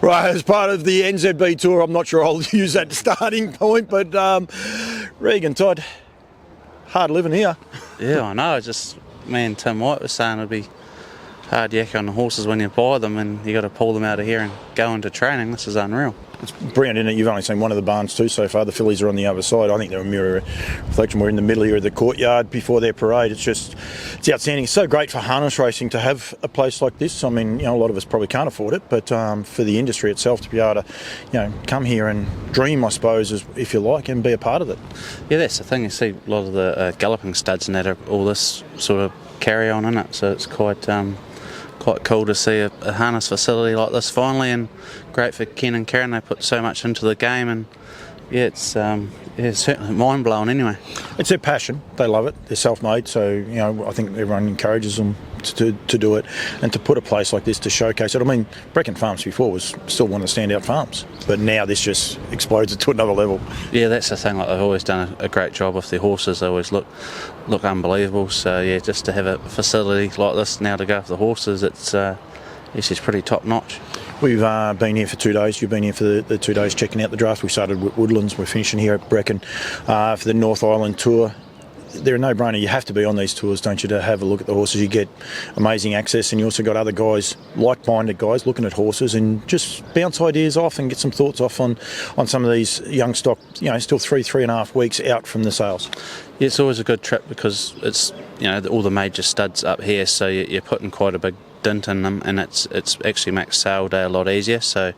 Right, as part of the NZB Tour, I'm not sure I'll use that starting point, but Regan, Todd, hard living here. Yeah, I know. Me and Tim White was saying it'd be hard yak on the horses when you buy them and you got to pull them out of here and go into training. This is unreal. It's brilliant, isn't it? You've only seen one of the barns too so far. The fillies are on the other side. I think they're a mirror reflection. We're in the middle here of the courtyard before their parade. It's outstanding. It's so great for harness racing to have a place like this. I mean, a lot of us probably can't afford it, but for the industry itself to be able to, come here and dream, I suppose, if you like, and be a part of it. Yeah, that's the thing. You see a lot of the galloping studs and that are all this sort of carry on in it, so it's quite cool to see a harness facility like this finally, and great for Ken and Karen. They put so much into the game, and it's certainly mind blowing anyway. It's their passion. They love it. They're self-made, so I think everyone encourages them to do it, and to put a place like this to showcase it. I mean, Brecon Farms before was still one of the standout farms, but now this just explodes it to another level. Yeah, that's the thing. Like, they've always done a great job with their horses. They always look unbelievable. So yeah, just to have a facility like this now to go for the horses, it's just pretty top notch. We've been here for 2 days. You've been here for the 2 days checking out the draft. We started with Woodlands. We're finishing here at Brecon for the North Island tour. They're a no-brainer. You have to be on these tours, don't you, to have a look at the horses. You get amazing access, and you also got other guys, like-minded guys, looking at horses and just bounce ideas off and get some thoughts off on some of these young stock, still 3.5 weeks out from the sales. Yeah, it's always a good trip because it's, all the major studs up here, so you're putting quite a big dint in them, and it's actually makes sale day a lot easier. So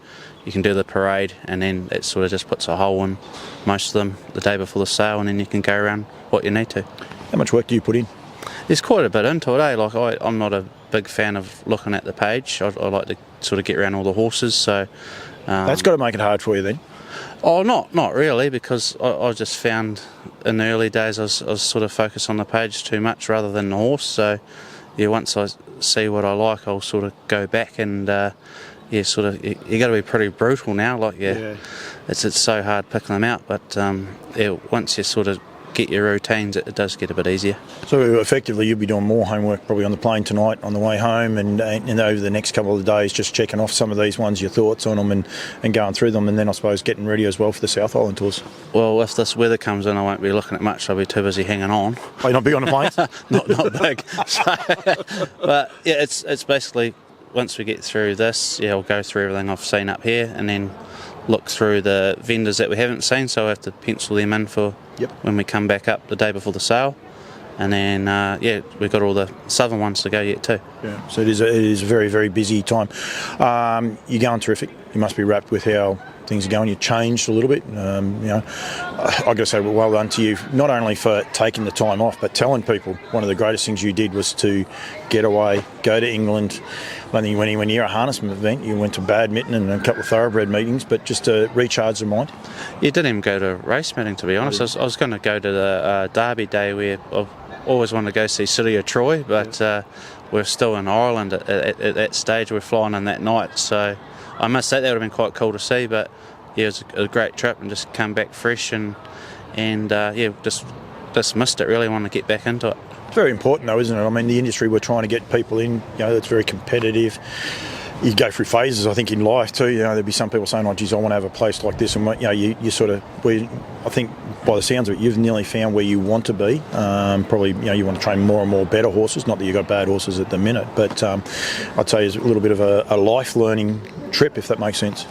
you can do the parade, and then it sort of just puts a hole in most of them the day before the sale, and then you can go around what you need to. How much work do you put in? There's quite a bit into it, eh? Like I'm not a big fan of looking at the page. I like to sort of get around all the horses. So that's got to make it hard for you then. Oh, not really, because I just found in the early days I was sort of focused on the page too much rather than the horse. So yeah, once I see what I like, I'll sort of go back and you got to be pretty brutal now. Like it's so hard picking them out, but once you sort of get your routines, it does get a bit easier. So effectively you'll be doing more homework probably on the plane tonight on the way home, and over the next couple of days just checking off some of these ones, your thoughts on them and going through them, and then I suppose getting ready as well for the South Island tours. Well, if this weather comes in, I won't be looking at much. I'll be too busy hanging on. Oh, you're not big on the planes? not big. But yeah, it's basically once we get through this, I'll go through everything I've seen up here and then look through the vendors that we haven't seen, so I have to pencil them in for when we come back up the day before the sale. And then, we've got all the southern ones to go yet too. Yeah, so it is a very, very busy time. You're going terrific. You must be wrapped with how things are going. You've changed a little bit. I've got to say, well done to you, not only for taking the time off, but telling people one of the greatest things you did was to get away, go to England. I think when you're a harnessman event, you went to badminton and a couple of thoroughbred meetings, but just to recharge the mind. You didn't even go to a race meeting, to be honest. I was going to go to the Derby Day where I've always wanted to go see City of Troy, but we're still in Ireland at that stage. We're flying in that night, so I must say that would have been quite cool to see. But yeah, it was a great trip and just come back fresh and just missed it. Really want to get back into it. It's very important though, isn't it? I mean, the industry, we're trying to get people in, it's very competitive. You go through phases, I think, in life too. There'd be some people saying, "Oh, geez, I want to have a place like this," and you sort of. I think by the sounds of it, you've nearly found where you want to be. Probably, you want to train more and more better horses. Not that you've got bad horses at the minute, but I'd say it's a little bit of a life learning trip, if that makes sense.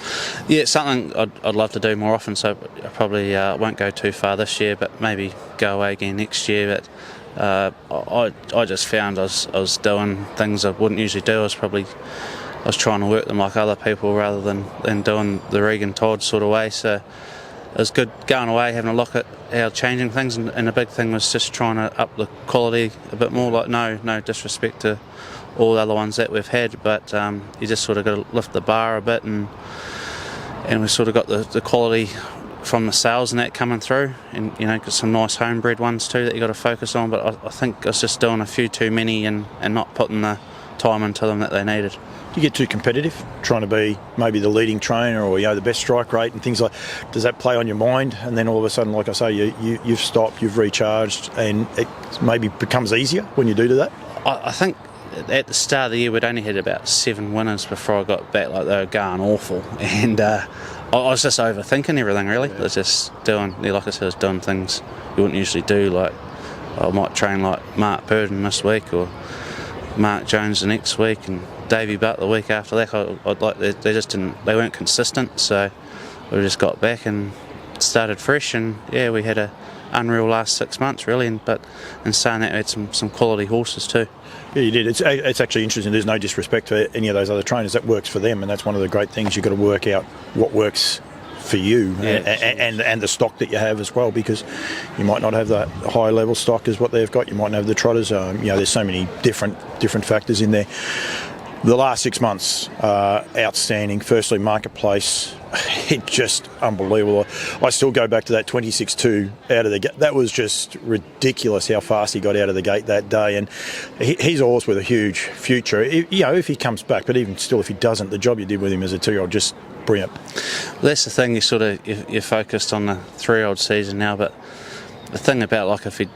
Yeah, it's something I'd love to do more often. So I probably won't go too far this year, but maybe go away again next year. But I just found I was doing things I wouldn't usually do. I was trying to work them like other people rather than doing the Regan Todd sort of way. So it was good going away, having a look at how changing things, and the big thing was just trying to up the quality a bit more. Like no disrespect to all the other ones that we've had, but you just sort of got to lift the bar a bit, and we sort of got the quality from the sales and that coming through, and got some nice homebred ones too that you got to focus on. But I think I was just doing a few too many and not putting the time into them that they needed. Do you get too competitive, trying to be maybe the leading trainer or the best strike rate and things like? Does that play on your mind? And then all of a sudden, like I say, you've stopped, you've recharged, and it maybe becomes easier when you do that. I think at the start of the year we'd only had about 7 winners before I got back. Like, they were going awful, and I was just overthinking everything really. I was just doing, like I said, I was doing things you wouldn't usually do. Like, I might train like Mark Purdon this week or Mark Jones the next week and Davey Butt the week after that. They weren't consistent, so we just got back and started fresh, and we had a unreal last 6 months really. But in saying that, we had some quality horses too. Yeah, you did. It's actually interesting. There's no disrespect to any of those other trainers. That works for them, and that's one of the great things. You've got to work out what works for you, and the stock that you have as well, because you might not have that high level stock as what they've got. You might not have the trotters. There's so many different factors in there. The last 6 months, outstanding. Firstly, marketplace, it's just unbelievable. I still go back to that 26-2 out of the gate. That was just ridiculous how fast he got out of the gate that day. And he's a horse with a huge future. If he comes back, but even still, if he doesn't, the job you did with him as a 2-year-old, just brilliant. That's the thing. You're focused on the 3-year-old season now, but the thing about, like, if he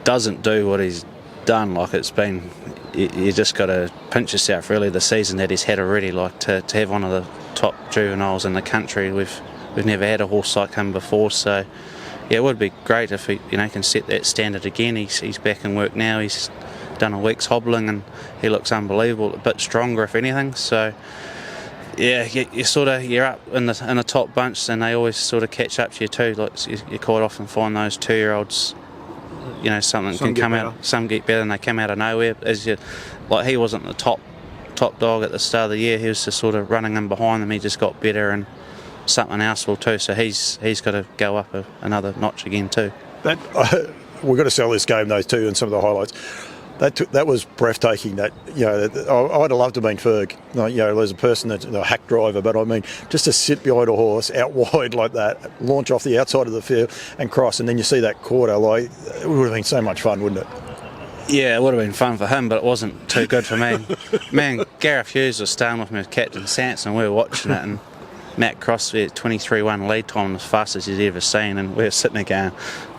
doesn't do what he's done, like, it's been, you just got to pinch yourself really. The season that he's had already, like, to have one of the top juveniles in the country, we've never had a horse like him before. So it would be great if he can set that standard again. He's back in work now. He's done a week's hobbling and he looks unbelievable, a bit stronger if anything. So you're up in the top bunch, and they always sort of catch up to you too. Like, you quite often find those 2-year-olds, something can come out. Some get better, and they come out of nowhere. He wasn't the top dog at the start of the year. He was just sort of running in behind them. He just got better, and something else will too. So he's got to go up another notch again too. We've got to sell this game though too, and some of the highlights. That was breathtaking. I'd have loved to have been Ferg. As a person that's a hack driver, but I mean, just to sit behind a horse out wide like that, launch off the outside of the field and cross, and then you see that quarter. Like, it would have been so much fun, wouldn't it? Yeah, it would have been fun for him, but it wasn't too good for me. Man, Gareth Hughes was staying with me with Captain Sanson, and we were watching it, and Matt Crosby at 23-1 lead time, as fast as he's ever seen, and we were sitting there going,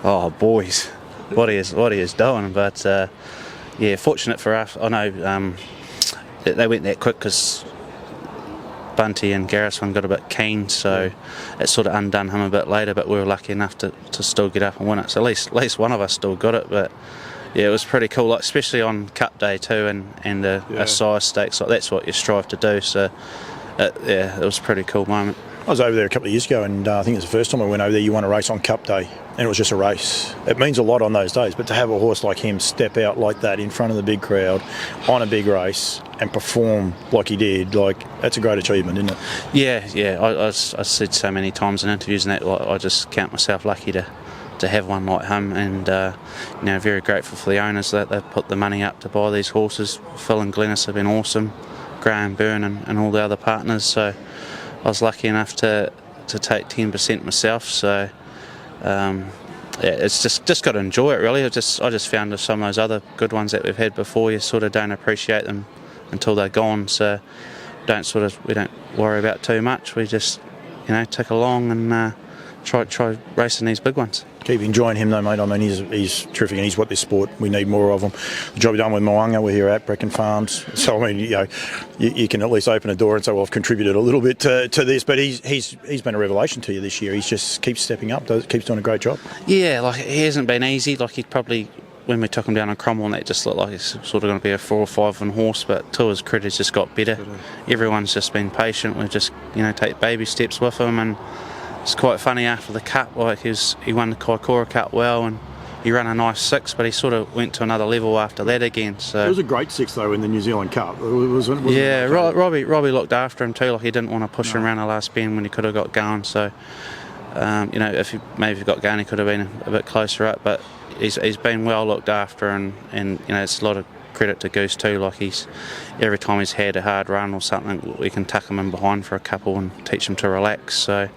"Oh, boys, what he is doing." But fortunate for us. I know they went that quick because Bunty and Garrison got a bit keen, so it sort of undone him a bit later, but we were lucky enough to still get up and win it. So at least one of us still got it, but it was pretty cool, like, especially on Cup Day too, and a size stakes. Like, that's what you strive to do, so it was a pretty cool moment. I was over there a couple of years ago, and I think it was the first time I went over there. You won a race on Cup Day, and it was just a race. It means a lot on those days, but to have a horse like him step out like that in front of the big crowd on a big race and perform like he did, like, that's a great achievement, isn't it? Yeah. I said so many times in interviews and that, like, I just count myself lucky to have one like him, and very grateful for the owners that they've put the money up to buy these horses. Phil and Glennis have been awesome, Graham Byrne and all the other partners. So I was lucky enough to take 10% myself. So it's just got to enjoy it really. I just found some of those other good ones that we've had before, you sort of don't appreciate them until they're gone. So we don't worry about too much. We just tick along and try racing these big ones. Keep enjoying him though, mate. I mean, he's terrific, and he's what this sport, we need more of him. The job we've done with Moanga, we're here at Brecon Farms. So I mean, you can at least open a door and say, well, I've contributed a little bit to this, but he's been a revelation to you this year. He just keeps stepping up, keeps doing a great job. Yeah, like, he hasn't been easy. Like, he'd probably, when we took him down on Cromwell, and that just looked like he's sort of going to be a 4 or 5 on horse, but to his credit, he's just got better. Everyone's just been patient. We've just take baby steps with him, and it's quite funny after the Cup. Like, he won the Kaikoura Cup well, and he ran a nice 6, but he sort of went to another level after that again. So it was a great 6 though in the New Zealand Cup. Robbie looked after him too. Like, he didn't want to push him around the last bend when he could have got going. So if he got going, he could have been a bit closer up. But he's been well looked after, and it's a lot of credit to Goose too. Like, every time he's had a hard run or something, we can tuck him in behind for a couple and teach him to relax. So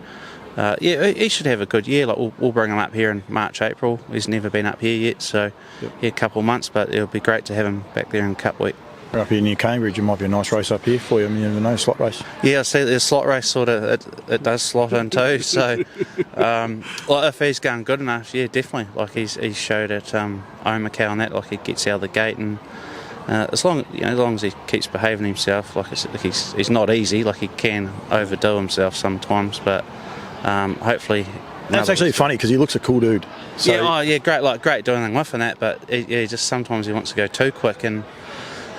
he should have a good year. Like, we'll bring him up here in March, April. He's never been up here yet, so a couple of months, but it'll be great to have him back there in Cup Week. We're up here near Cambridge. It might be a nice race up here for you. I mean, you never know, slot race. Yeah, I see the slot race sort of, it does slot in too. So, if he's going good enough, yeah, definitely. Like, he's showed at Omakau and that, like, he gets out of the gate and as long as he keeps behaving himself, like he's not easy, like he can overdo himself sometimes, but hopefully. That's actually funny because he looks a cool dude. So great doing anything with and that, but just sometimes he wants to go too quick, and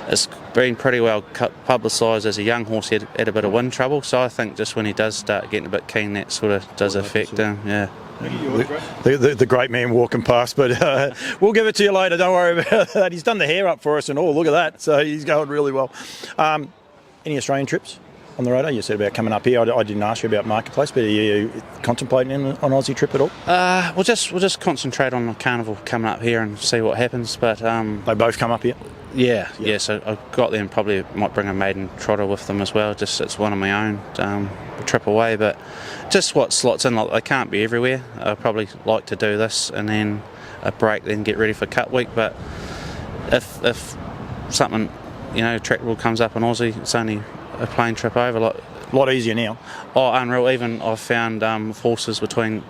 it's been pretty well publicised as a young horse. He had a bit of wind trouble, so I think just when he does start getting a bit keen, that sort of does affect him. Yeah. The great man walking past, but we'll give it to you later. Don't worry about that. He's done the hair up for us and all. Look at that. So he's going really well. Any Australian trips on the radar? You said about coming up here. I didn't ask you about Marketplace, but are you contemplating an Aussie trip at all? We'll just concentrate on the carnival coming up here and see what happens. But they both come up here. Yeah. So I've got them. Probably might bring a maiden trotter with them as well. Just it's one of my own trip away, but just what slots in. Like they can't be everywhere. I probably like to do this and then a break, then get ready for Cup Week. But if something tractable comes up in Aussie, it's only a plane trip over. Like a lot easier now. Oh, unreal. Even I've found horses between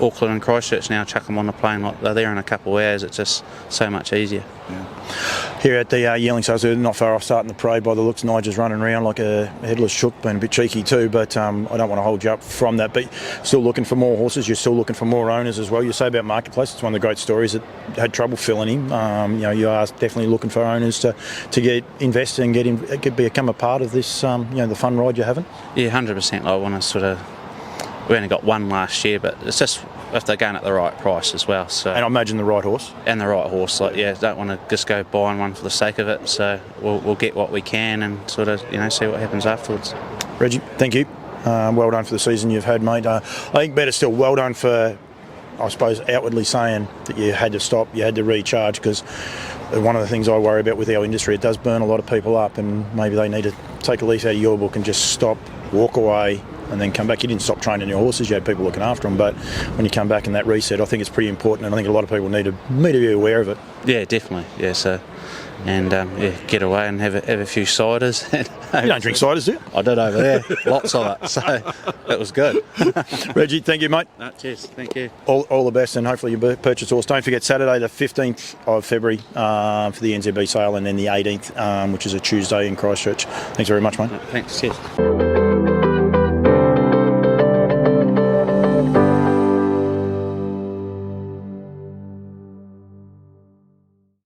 Auckland and Christchurch now, chuck them on the plane, like they're there in a couple of hours. It's just so much easier. Yeah. Here at the Yearling Sales, they're not far off starting the parade by the looks. Nigel's running around like a headless chook, being a bit cheeky too, but I don't want to hold you up from that. But still looking for more horses, you're still looking for more owners as well. You say about Marketplace, it's one of the great stories that had trouble filling him. You are definitely looking for owners to get invested and become a part of this, the fun ride you're having. Yeah, 100%. I want to we only got one last year, but it's just if they're going at the right price as well. So and I imagine the right horse. And the right horse, don't want to just go buying one for the sake of it. So we'll get what we can and see what happens afterwards. Reggie, thank you. Well done for the season you've had, mate. I think better still, well done for, I suppose, outwardly saying that you had to stop, you had to recharge, because one of the things I worry about with our industry, it does burn a lot of people up, and maybe they need to take a leaf out of your book and just stop, walk away, and then come back. You didn't stop training your horses, you had people looking after them, but when you come back in that reset, I think it's pretty important, and I think a lot of people need to be aware of it. Yeah, definitely. Yeah, so and get away and have a few ciders. You don't drink ciders, do you? I did over there, lots of it, so it was good. Reggie, thank you, mate. No, cheers, thank you. All the best, and hopefully you purchase horse. Don't forget Saturday the 15th of February for the NZB sale, and then the 18th, which is a Tuesday in Christchurch. Thanks very much, mate. Thanks, cheers.